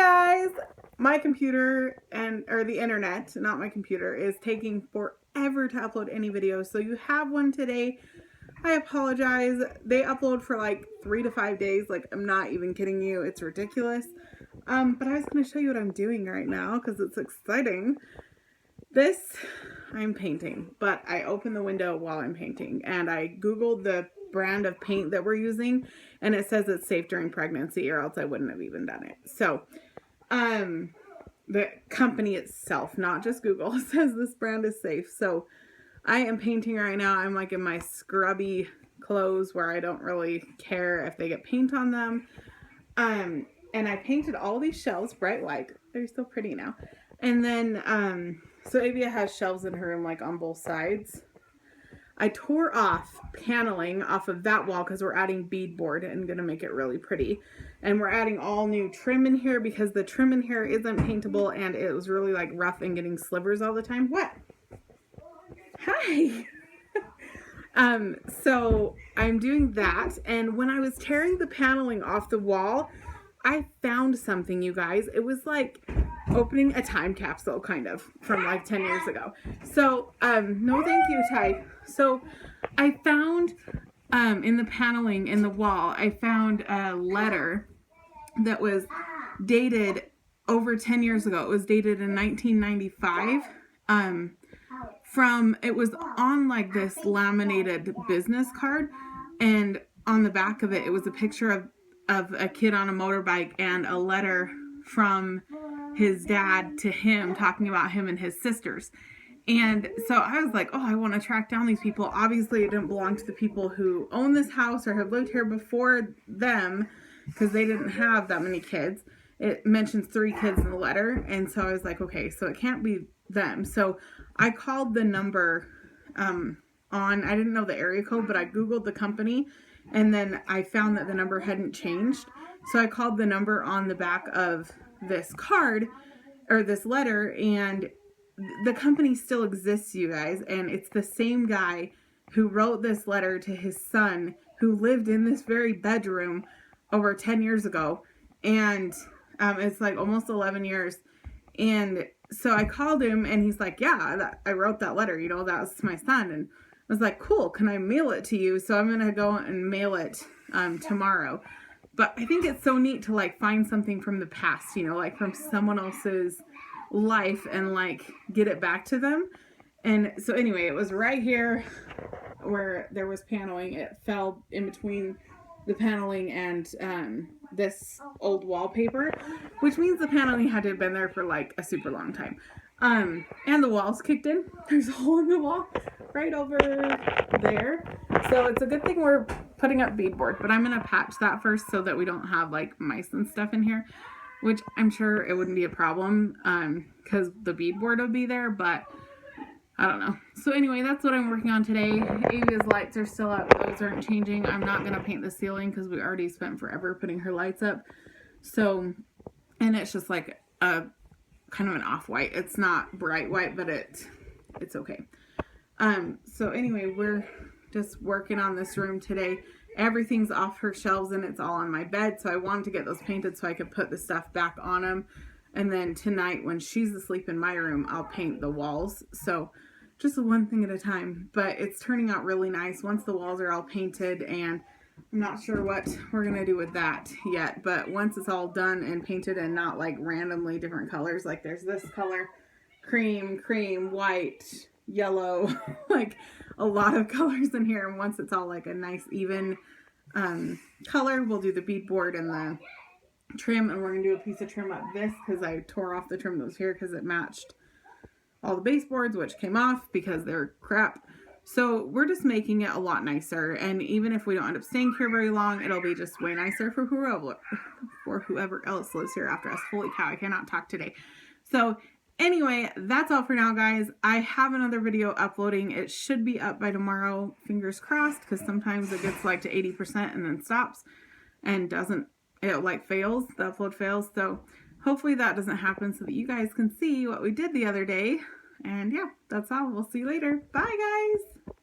guys, my computer or the internet, not my computer, is taking forever to upload any videos. So you have one today. I apologize. They upload for like 3 to 5 days. Like, I'm not even kidding you. It's ridiculous. But I was going to show you what I'm doing right now because it's exciting. I'm painting, but I open the window while I'm painting, and I Googled the brand of paint that we're using, and it says it's safe during pregnancy, or else I wouldn't have even done it. So, the company itself, not just Google, says this brand is safe. So I am painting right now. I'm like in my scrubby clothes where I don't really care if they get paint on them. And I painted all these shelves bright white. They're so pretty now. And then, so Avia has shelves in her room, like on both sides. I tore off paneling off of that wall because we're adding beadboard and going to make it really pretty. And we're adding all new trim in here because the trim in here isn't paintable and it was really like rough and getting slivers all the time. What? Hi! So I'm doing that, and when I was tearing the paneling off the wall, I found something, you guys. It was like opening a time capsule, kind of, from like 10 years ago. So, no thank you, Ty. So, I found, in the paneling in the wall, I found a letter that was dated over 10 years ago. It was dated in 1995. It was on like this laminated business card, and on the back of it, it was a picture of a kid on a motorbike and a letter from his dad to him talking about him and his sisters. And so I was like, oh, I want to track down these people. Obviously, it didn't belong to the people who own this house or have lived here before them because they didn't have that many kids. It mentions 3 kids in the letter. And so I was like, okay, so it can't be them. So I called the number I didn't know the area code, but I Googled the company, and then I found that the number hadn't changed. So I called the number on the back of this card, or this letter, and the company still exists, you guys, and it's the same guy who wrote this letter to his son who lived in this very bedroom over 10 years ago, and it's like almost 11 years. And so I called him, and he's like, yeah, I wrote that letter, that was my son. And I was like, cool, can I mail it to you? So I'm going to go and mail it tomorrow. But I think it's so neat to like find something from the past, like from someone else's life, and like get it back to them. And so anyway, it was right here where there was paneling. It fell in between the paneling and this old wallpaper, which means the paneling had to have been there for like a super long time. And the walls kicked in. There's a hole in the wall right over there. So it's a good thing we're putting up beadboard, but I'm going to patch that first so that we don't have like mice and stuff in here, which I'm sure it wouldn't be a problem because the beadboard will be there, but I don't know. So anyway, that's what I'm working on today. Avia's lights are still up. Those aren't changing. I'm not going to paint the ceiling because we already spent forever putting her lights up. So, and it's just like a kind of an off-white. It's not bright white, but it's okay. So anyway, we're just working on this room today. Everything's off her shelves and it's all on my bed. So I wanted to get those painted so I could put the stuff back on them. And then tonight when she's asleep in my room, I'll paint the walls. So just one thing at a time, but it's turning out really nice once the walls are all painted, and I'm not sure what we're going to do with that yet, but once it's all done and painted and not like randomly different colors, like there's this color, cream, white, yellow, like a lot of colors in here. And once it's all like a nice even color, we'll do the beadboard and the trim, and we're going to do a piece of trim up this because I tore off the trim that was here because it matched all the baseboards, which came off because they're crap. So we're just making it a lot nicer, and even if we don't end up staying here very long, it'll be just way nicer for whoever else lives here after us. Holy cow, I cannot talk today. So anyway, that's all for now, guys. I have another video uploading. It should be up by tomorrow, fingers crossed, because sometimes it gets like to 80% and then stops and it like fails, the upload fails. So hopefully that doesn't happen so that you guys can see what we did the other day. And yeah, that's all. We'll see you later. Bye, guys.